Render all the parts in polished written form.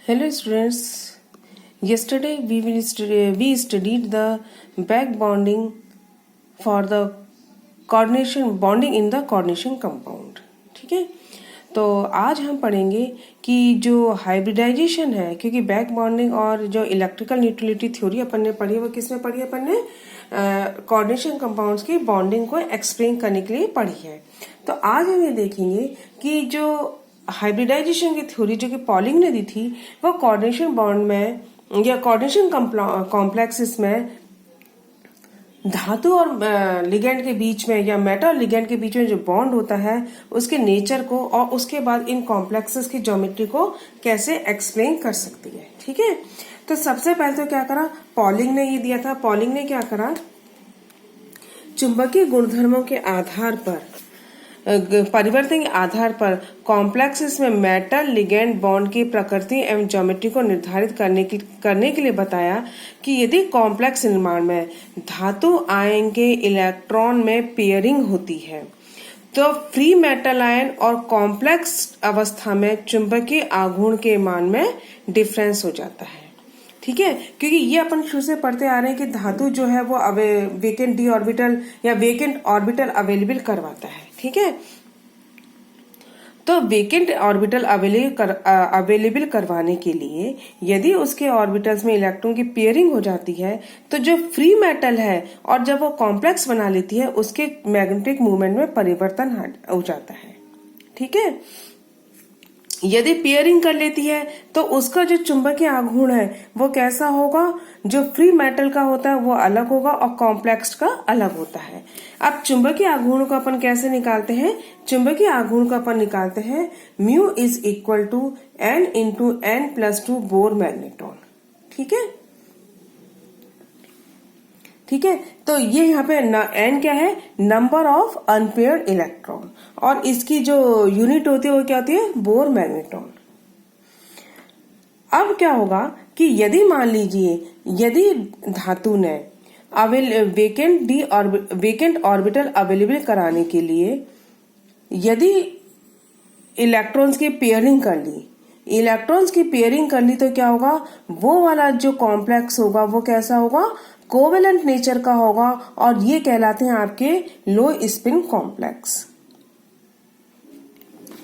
Hello students, yesterday we studied the back bonding for the coordination bonding in the coordination compound. ठीक है, तो आज हम पढ़ेंगे कि जो हाइब्रिडाइजेशन है, क्योंकि बैक बॉन्डिंग और जो इलेक्ट्रिकल न्यूट्रलिटी थ्योरी अपन ने पढ़ी है वो किसमें पढ़ी है? अपन ने कोऑर्डिनेशन कंपाउंड्स की बॉन्डिंग को एक्सप्लेन करने के लिए पढ़ी है। तो आज हम ये देखेंगे कि जो हाइब्रिडाइजेशन की थ्योरी जो कि पॉलिंग ने दी थी वो कोऑर्डिनेशन बॉन्ड में या कोऑर्डिनेशन कॉम्प्लेक्सेस में धातु और लिगेंड के बीच में या मेटल और लिगेंड के बीच में जो बॉन्ड होता है उसके नेचर को और उसके बाद इन कॉम्प्लेक्सेस की ज्योमेट्री को कैसे एक्सप्लेन कर सकती है। ठीक है, तो सबसे पहले तो क्या करा, पॉलिंग ने ये दिया था। पॉलिंग ने क्या करा, चुंबकीय गुणधर्मों के आधार पर परिवर्तन के आधार पर कॉम्प्लेक्सेस में मेटल लिगेंड बॉन्ड की प्रकृति एवं ज्योमेट्री को निर्धारित करने के लिए बताया कि यदि कॉम्प्लेक्स निर्माण में धातु आयन के इलेक्ट्रॉन में पेयरिंग होती है तो फ्री मेटल आयन और कॉम्प्लेक्स अवस्था में चुंबकीय आघूर्ण के मान में डिफरेंस हो जाता है। ठीक है, क्योंकि ये अपन शुरू से पढ़ते आ रहे हैं कि धातु जो है वो वेकेंट डी ऑर्बिटल या वेकेंट ऑर्बिटल अवेलेबल करवाता है। ठीक है, तो वेकेंट ऑर्बिटल अवेलेबल करवाने के लिए यदि उसके ऑर्बिटल्स में इलेक्ट्रॉन की पेयरिंग हो जाती है तो जो फ्री मेटल है और जब वो कॉम्प्लेक्स बना लेती है उसके मैग्नेटिक मूवमेंट में परिवर्तन हो जाता है। ठीक है, यदि पेयरिंग कर लेती है तो उसका जो चुंबकीय आघूर्ण है वो कैसा होगा, जो फ्री मेटल का होता है वो अलग होगा और कॉम्प्लेक्स का अलग होता है। अब चुंबकीय आघूर्ण को अपन कैसे निकालते हैं? चुंबकीय आघूर्ण को अपन निकालते हैं mu is equal to n into n plus 2 Bohr magneton. ठीक है, ठीक है, तो ये यहाँ पे एन क्या है, नंबर ऑफ अनपेयर्ड इलेक्ट्रॉन, और इसकी जो यूनिट होती है वो क्या होती है, बोर मैग्नेट्रॉन। अब क्या होगा कि यदि मान लीजिए यदि धातु ने वेकेंट ऑर्बिटल अवेलेबल कराने के लिए यदि इलेक्ट्रॉन्स की पेयरिंग कर ली तो क्या होगा, वो वाला जो कॉम्प्लेक्स होगा वो कैसा होगा, कोवेलेंट नेचर का होगा, और ये कहलाते हैं आपके लो स्पिन कॉम्प्लेक्स।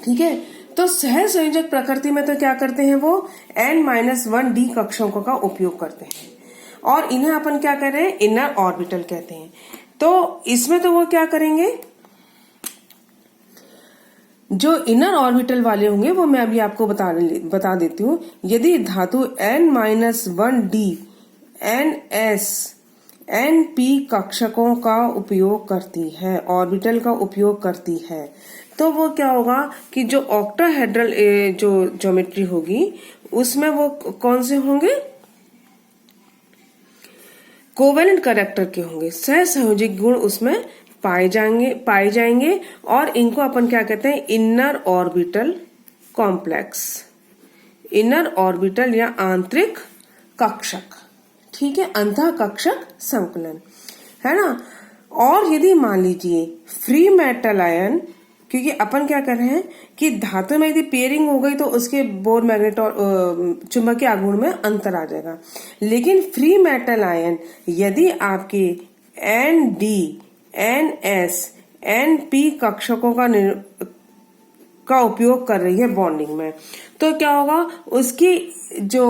ठीक है, तो सहसंयोजक प्रकृति में तो क्या करते हैं, वो n-1d कक्षकों का उपयोग करते हैं और इन्हें अपन क्या कह रहे हैं, इनर ऑर्बिटल कहते हैं। तो इसमें तो वो क्या करेंगे, जो इनर ऑर्बिटल वाले होंगे वो मैं अभी आपको बता देती हूँ। यदि धातु n-1d ns np कक्षकों का उपयोग करती है, ऑर्बिटल का उपयोग करती है, तो वो क्या होगा कि जो ऑक्टाहेड्रल जो ज्योमेट्री होगी उसमें वो कौन से होंगे, कोवेलेंट कैरेक्टर के होंगे, सहसंयोजक गुण उसमें पाए जाएंगे और इनको अपन क्या कहते हैं, inner orbital complex, inner orbital या आंतरिक कक्षक। ठीक है, अंतः कक्षक संकुलन है ना। और यदि मान लीजिए फ्री मेटल आयन, क्योंकि अपन क्या कर रहे हैं कि धातु में यदि पेयरिंग हो गई तो उसके बोर मैग्नेट और चुंबकीय आघूर्ण में अंतर आ जाएगा, लेकिन फ्री मेटल आयन यदि आपके ND NS NP कक्षकों का उपयोग कर रही है बॉन्डिंग में, तो क्या होगा, उसकी जो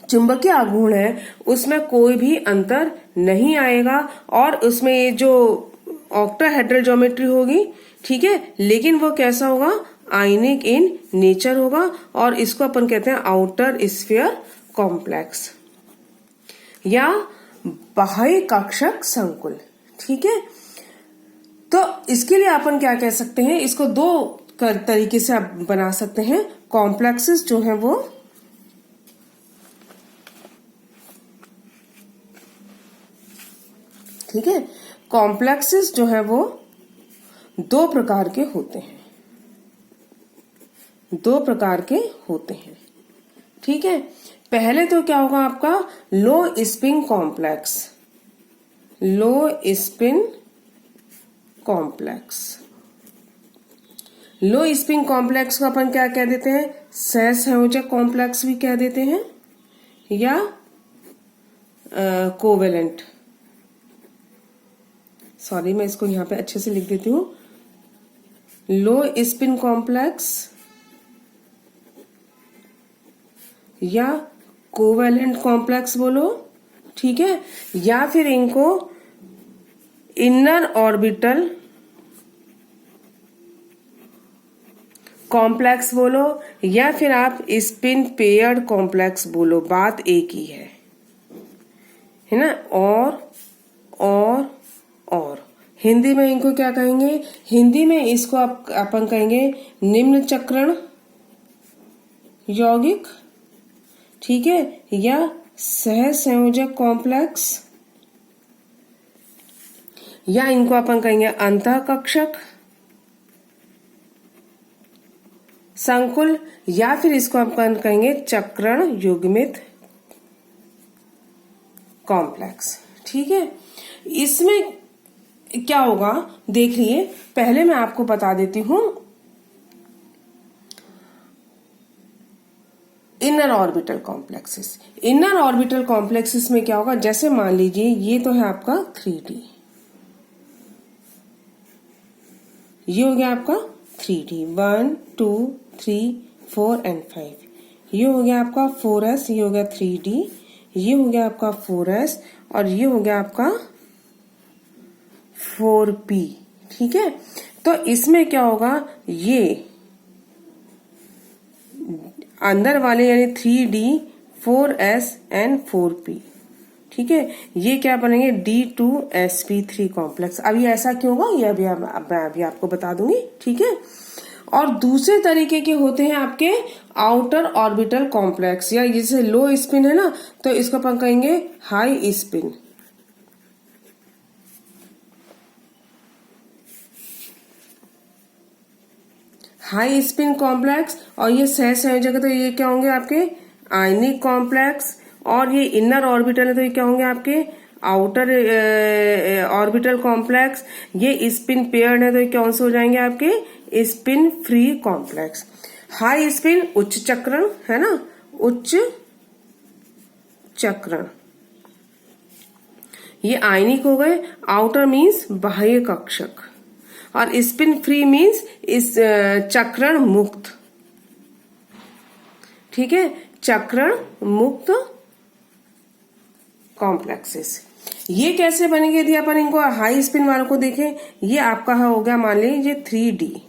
चुंबकीय आघूर्ण है उसमें कोई भी अंतर नहीं आएगा और उसमें ये जो ऑक्टाहेड्रल ज्योमेट्री होगी, ठीक है, लेकिन वो कैसा होगा, आयनिक इन नेचर होगा और इसको अपन कहते हैं आउटर स्फीयर कॉम्प्लेक्स या बाह्य कक्षक संकुल। ठीक है, तो इसके लिए अपन क्या कह सकते हैं, इसको दो तरीके से आप बना सकते हैं। कॉम्प्लेक्सेस जो है वो ठीक है, कॉम्प्लेक्सेस जो है वो दो प्रकार के होते हैं। ठीक है, पहले तो क्या होगा आपका लो स्पिन कॉम्प्लेक्स, लो स्पिन कॉम्प्लेक्स को अपन क्या कह देते हैं, सहसंयोजक कॉम्प्लेक्स भी कह देते हैं या कोवेलेंट। सॉरी, मैं इसको यहां पे अच्छे से लिख देती हूं। लो स्पिन कॉम्प्लेक्स या कोवेलेंट कॉम्प्लेक्स बोलो, ठीक है, या फिर इनको इनर ऑर्बिटल कॉम्प्लेक्स बोलो, या फिर आप स्पिन पेयर्ड कॉम्प्लेक्स बोलो, बात एक ही है ना। और हिंदी में इनको क्या कहेंगे, हिंदी में इसको अपन कहेंगे निम्न चक्रण यौगिक, ठीक है, या सहसंयोजक कॉम्प्लेक्स, या इनको अपन कहेंगे अंतःकक्षक संकुल, या फिर इसको अपन कहेंगे चक्रण युग्मित कॉम्प्लेक्स, ठीक है। इसमें क्या होगा देख लिए, पहले मैं आपको बता देती हूं inner orbital complexes. Inner orbital complexes में क्या होगा, जैसे मान लीजिए ये तो है आपका 3D, ये हो गया आपका 3D 1 2 3 4 एंड 5, ये हो गया आपका 4s, ये हो गया 3D, ये हो गया आपका 4s, और ये हो गया आपका 4p, ठीक है। तो इसमें क्या होगा, ये अंदर वाले यानी 3D 4s एंड 4p, ठीक है, ये क्या बनेंगे D2sp3 कॉम्प्लेक्स। अभी ऐसा क्यों होगा ये अभी आपको बता दूंगी, ठीक है। और दूसरे तरीके के होते हैं आपके आउटर ऑर्बिटल कॉम्प्लेक्स, या जैसे लो स्पिन है ना, तो इसको अपन कहेंगे high spin, high spin complex. और ये सहसंयोजक है तो ये क्या होंगे आपके आयनिक कॉम्प्लेक्स, और ये इनर ऑर्बिटल है तो ये क्या होंगे आपके आउटर ऑर्बिटल कॉम्प्लेक्स। ये स्पिन पेयर्ड है तो ये कौन से हो जाएंगे आपके spin free complex. High spin उच्च चक्रण है ना, उच्च चक्रण, ये आयनिक हो गए। आउटर मीन्स बाह्य कक्षक, और स्पिन फ्री मीन्स इस चक्रण मुक्त, ठीक है, चक्रण मुक्त कॉम्प्लेक्सेस। ये कैसे बनेंगे यदि अपन इनको हाई स्पिन वालों को देखें, ये आपका हो गया मान लीजिए 3D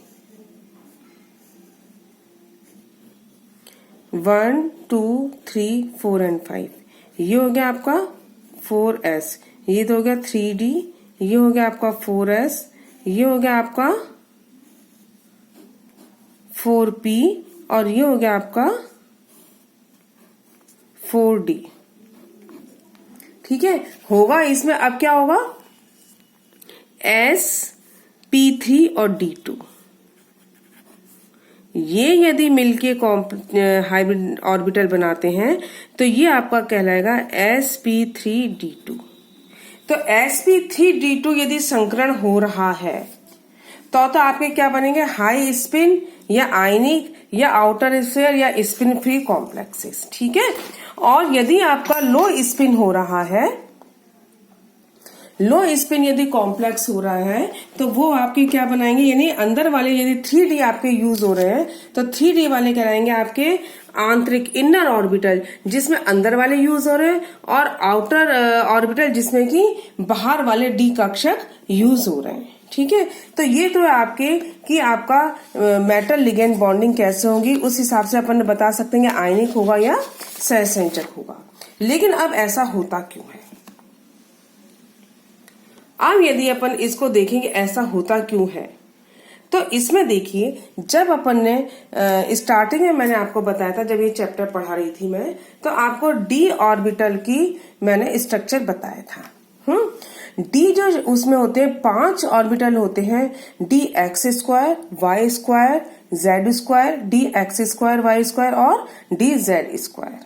1 2 3 4 एंड 5, ये हो गया आपका 4s, ये तो हो गया 3D, ये हो गया आपका 4s, ये हो गया आपका 4p, और ये हो गया आपका 4D, ठीक है। होगा इसमें अब क्या होगा, sp3 और D2, ये यदि मिलके हाइब्रिड ऑर्बिटल बनाते हैं तो ये आपका कहलाएगा sp3d2। तो sp3d2 यदि संकरण हो रहा है तो आपके क्या बनेंगे, हाई स्पिन या आयनिक या आउटर स्फीयर या स्पिन फ्री कॉम्प्लेक्सेस, ठीक है। और यदि आपका लो स्पिन हो रहा है, लो स्पिन यदि कॉम्प्लेक्स हो रहा है तो वो आपके क्या बनाएंगे, यानी अंदर वाले यदि 3D आपके यूज हो रहे हैं तो 3D वाले कहलाएंगे आपके आंतरिक इनर ऑर्बिटल, जिसमें अंदर वाले यूज हो रहे हैं, और आउटर ऑर्बिटल जिसमें कि बाहर वाले डी कक्षक यूज हो रहे हैं, ठीक है। तो ये तो आपके कि आपका मेटल लिगेंड बॉन्डिंग कैसे होगी, उस हिसाब से अपन बता सकते हैं आयनिक होगा या सहसंयोजक होगा। लेकिन अब ऐसा होता क्यों है, अब यदि अपन इसको देखेंगे ऐसा होता क्यों है, तो इसमें देखिए जब अपन ने स्टार्टिंग में मैंने आपको बताया था, जब ये चैप्टर पढ़ा रही थी मैं, तो आपको डी ऑर्बिटल की मैंने स्ट्रक्चर बताया था। डी जो उसमें होते हैं 5 ऑर्बिटल होते हैं, d x square, Y square, z square, D x square, Y square और डी जेड स्क्वायर,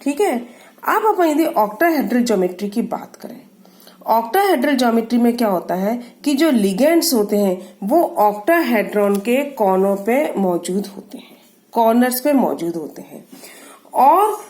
ठीक है। अब अपन यदि ऑक्टाहेड्रल ज्योमेट्री की बात करें, ऑक्टाहेड्रल ज्योमेट्री में क्या होता है कि जो लिगेंड्स होते हैं वो ऑक्टाहेड्रॉन के कोनों पे मौजूद होते हैं, कॉर्नर्स पे मौजूद होते हैं, और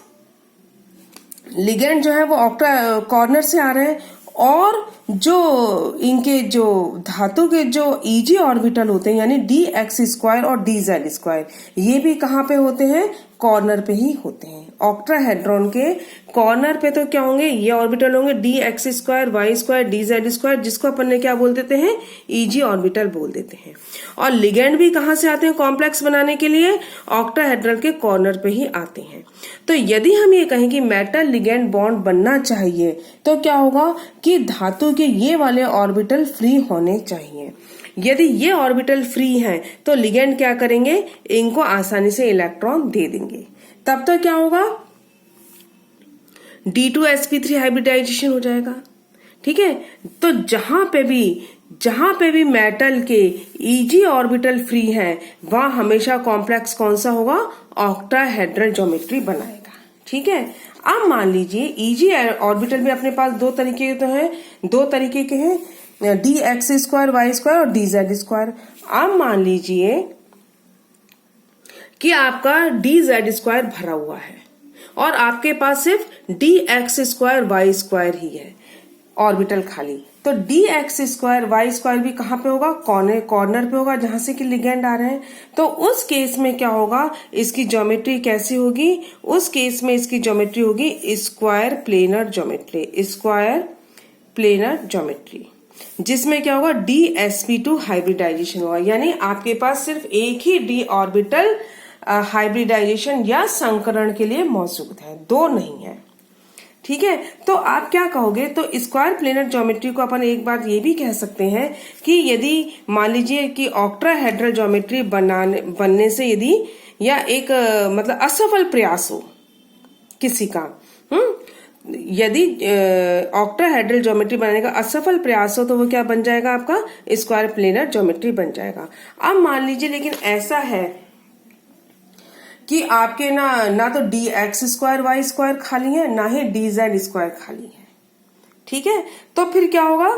लिगेंड जो है वो ऑक्टा कॉर्नर से आ रहे हैं, और जो इनके जो धातु के जो ईजी ऑर्बिटल होते हैं यानी डी एक्स स्क्वायर और डी जेड स्क्वायर, ये भी कहाँ पे होते हैं, कॉर्नर पे ही होते हैं। ऑक्टाहेड्रॉन के कॉर्नर पे तो क्या होंगे, ये ऑर्बिटल होंगे d x square, Y square, d z square, जिसको अपन ने क्या बोल देते हैं, ईजी ऑर्बिटल बोल देते हैं। और लिगेंड भी कहाँ से आते हैं कॉम्प्लेक्स बनाने के लिए, ऑक्टाहेड्रल के कॉर्नर पे ही आते हैं। तो यदि हम ये कहें कि मेटल लिगेंड बॉन्ड बनना चाहिए तो क्या होगा कि धातु के ये वाले ऑर्बिटल फ्री होने चाहिए। यदि ये ऑर्बिटल फ्री हैं तो लिगेंड क्या करेंगे, इनको आसानी से इलेक्ट्रॉन दे देंगे। तब तो क्या होगा, D2sp3 हाइब्रिडाइजेशन हो जाएगा। ठीक है, तो जहां पे भी मेटल के ईजी ऑर्बिटल फ्री है वहां हमेशा कॉम्प्लेक्स कौन सा होगा, ऑक्टाहेड्रल ज्योमेट्री बनाएगा। ठीक है, अब मान लीजिए ईजी ऑर्बिटल भी अपने पास दो तरीके के हैं, d x square, Y square और डी जेड स्क्वायर। अब मान लीजिए कि आपका डी जेड स्क्वायर भरा हुआ है और आपके पास सिर्फ D x square Y square ही है, ऑर्बिटल खाली। तो D x square Y square भी कहाँ पे होगा, कॉर्नर पे होगा जहां से कि लिगेंड आ रहे हैं। तो उस केस में क्या होगा, इसकी ज्योमेट्री कैसी होगी, उस केस में इसकी ज्योमेट्री होगी स्क्वायर प्लेनर ज्योमेट्री, जिसमें क्या होगा, DsP2 हाइब्रिडाइजेशन होगा। यानी आपके पास सिर्फ एक ही डी ऑर्बिटल हाइब्रिडाइजेशन या संकरण के लिए मौजूद है, दो नहीं है। ठीक है, तो आप क्या कहोगे, तो स्क्वायर प्लेनर ज्योमेट्री को अपन एक बात ये भी कह सकते हैं कि यदि मान लीजिए कि ऑक्टाहेड्रल ज्योमेट्री बनने से यदि या एक मतलब असफल प्रयास हो किसी का, यदि ऑक्टाहेड्रल ज्योमेट्री बनाने का असफल प्रयास हो तो वो क्या बन जाएगा, आपका स्क्वायर प्लेनर ज्योमेट्री बन जाएगा। अब मान लीजिए लेकिन ऐसा है कि आपके ना तो D x square Y square खाली है, ना ही डी जेड स्क्वायर खाली है। ठीक है, तो फिर क्या होगा,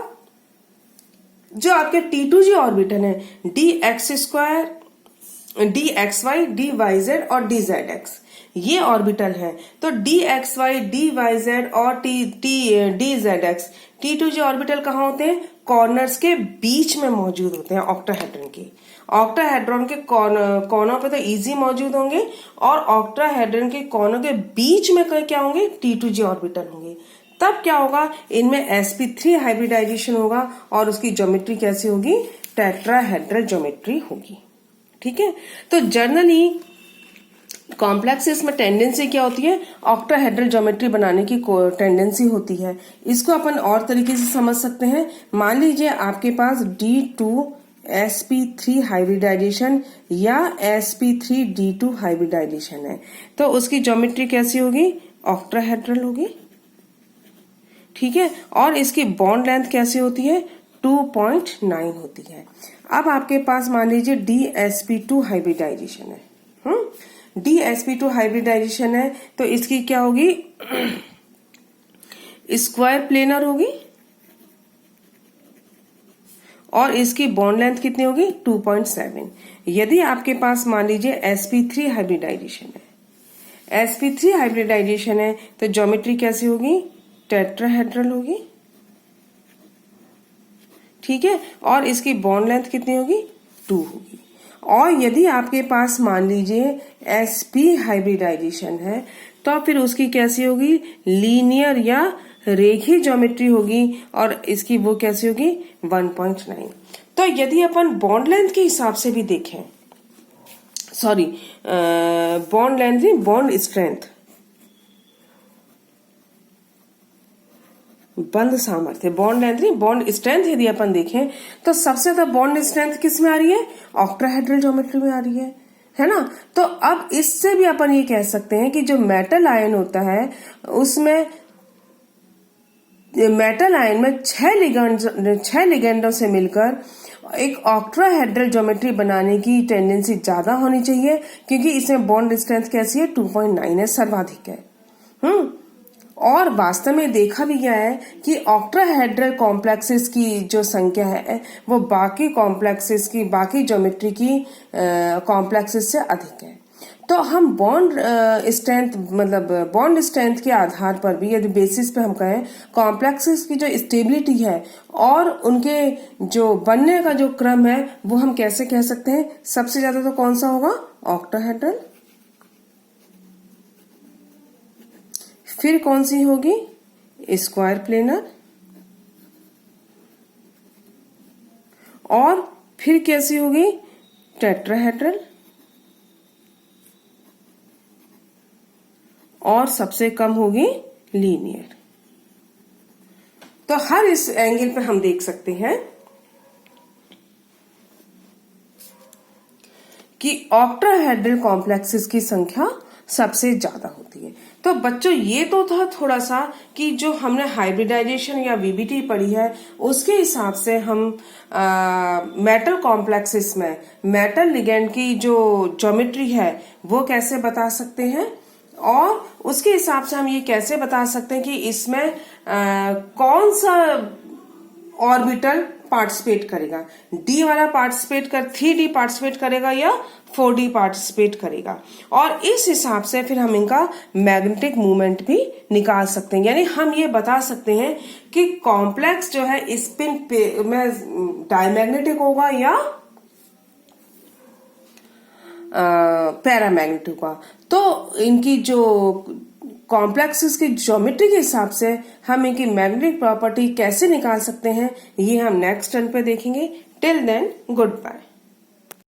जो आपके T2G ऑर्बिटल है, D x square, D X Y, D Y Z और डी जेड एक्स, ये ऑर्बिटल है। तो D X Y, D Y Z और D Z X, T2G orbital कहाँ होते हैं, कॉर्नर्स के बीच में मौजूद होते हैं ऑक्टाहेड्रन के। ऑक्टाहेड्रॉन के कोनों पे तो इजी मौजूद होंगे और ऑक्टाहेड्रन के कोनों के बीच में क्या होंगे, T2G ऑर्बिटल होंगे। तब क्या होगा, इनमें sp3 हाइब्रिडाइजेशन होगा और उसकी ज्योमेट्री कैसी होगी, टेट्राहेड्रल ज्योमेट्री होगी। ठीक है, तो जनरली कॉम्प्लेक्सेस में टेंडेंसी क्या होती है, ऑक्टाहेड्रल ज्योमेट्री बनाने की टेंडेंसी होती है। इसको अपन और तरीके से समझ सकते हैं। मान लीजिए आपके पास D2sp3 हाइब्रिडाइजेशन या sp3d2 हाइब्रिडाइजेशन है, तो उसकी ज्योमेट्री कैसी होगी, ऑक्टाहेड्रल होगी। ठीक है, और इसकी बॉन्ड लेंथ कैसी होती है, 2.9 होती है। अब आपके पास मान लीजिए DsP2 हाइब्रिडाइजेशन है, DsP2 हाइब्रिडाइजेशन है, तो इसकी क्या होगी, स्क्वायर प्लेनर होगी और इसकी बॉन्ड लेंथ कितनी होगी, 2.7। यदि आपके पास मान लीजिए sp3 हाइब्रिडाइजेशन है, sp3 हाइब्रिडाइजेशन है, तो ज्योमेट्री कैसी होगी, टेट्राहेड्रल होगी। ठीक है, और इसकी बॉन्ड लेंथ कितनी होगी, 2 होगी। और यदि आपके पास मान लीजिए sp हाइब्रिडाइजेशन है, तो फिर उसकी कैसी होगी, लीनियर या रेखीय ज्योमेट्री होगी और इसकी वो कैसी होगी, 1.9। तो यदि अपन बॉन्ड लेंथ के हिसाब से भी देखें, सॉरी बॉन्ड लेंथ नहीं, बॉन्ड स्ट्रेंथ, बंध सामर्थ्य, बॉन्ड लेंथ नहीं, बॉन्ड स्ट्रेंथ यदि अपन देखें तो सबसे ज्यादा बॉन्ड स्ट्रेंथ किस में आ रही है, ऑक्टाहेड्रल ज्योमेट्री में आ रही है ना। तो अब इससे भी अपन ये कह सकते हैं कि जो मेटल आयन होता है उसमें मेटल आयन में 6 लिगेंडों से मिलकर एक ऑक्टाहेड्रल ज्योमेट्री बनाने की टेंडेंसी ज्यादा होनी चाहिए, क्योंकि इसमें बॉन्ड स्ट्रेंथ कैसी है, 2.9 है, सर्वाधिक है। और वास्तव में देखा भी गया है कि ऑक्टाहेड्रल कॉम्प्लेक्सेस की जो संख्या है वो बाकी कॉम्प्लेक्सेस की, बाकी ज्योमेट्री की कॉम्प्लेक्सेस से अधिक है। तो हम बॉन्ड स्ट्रेंथ के आधार पर भी, यदि बेसिस पे हम कहें, कॉम्प्लेक्सेस की जो स्टेबिलिटी है और उनके जो बनने का जो क्रम है वो हम कैसे कह सकते हैं। सबसे ज्यादा तो कौन सा होगा, ऑक्टाहेड्रल, फिर कौन सी होगी, स्क्वायर प्लेनर, और फिर कैसी होगी, टेट्राहेड्रल, और सबसे कम होगी लीनियर। तो हर इस एंगल पे हम देख सकते हैं कि ऑक्टाहेड्रल कॉम्प्लेक्सेस की संख्या सबसे ज्यादा होती है। तो बच्चों ये तो था थोड़ा सा कि जो हमने हाइब्रिडाइजेशन या वीबीटी पढ़ी है उसके हिसाब से हम मेटल कॉम्प्लेक्सेस में मेटल लिगेंड की जो ज्योमेट्री है वो कैसे बता सकते हैं, और उसके हिसाब से हम ये कैसे बता सकते हैं कि इसमें कौन सा ऑर्बिटल पार्टिसिपेट करेगा, डी वाला पार्टिसिपेट कर 3D पार्टिसिपेट करेगा या 4D पार्टिसिपेट करेगा। और इस हिसाब से फिर हम इनका मैग्नेटिक मूवमेंट भी निकाल सकते हैं। यानी हम ये बता सकते हैं कि कॉम्प्लेक्स जो है स्पिन में डायमैग्नेटिक होगा या पैरामैग्नेटिक होगा। तो इनकी जो कॉम्प्लेक्सेस की ज्योमेट्री के हिसाब से हम इनकी मैग्नेटिक प्रॉपर्टी कैसे निकाल सकते हैं ये हम नेक्स्ट टर्न पे देखेंगे। Till then good bye.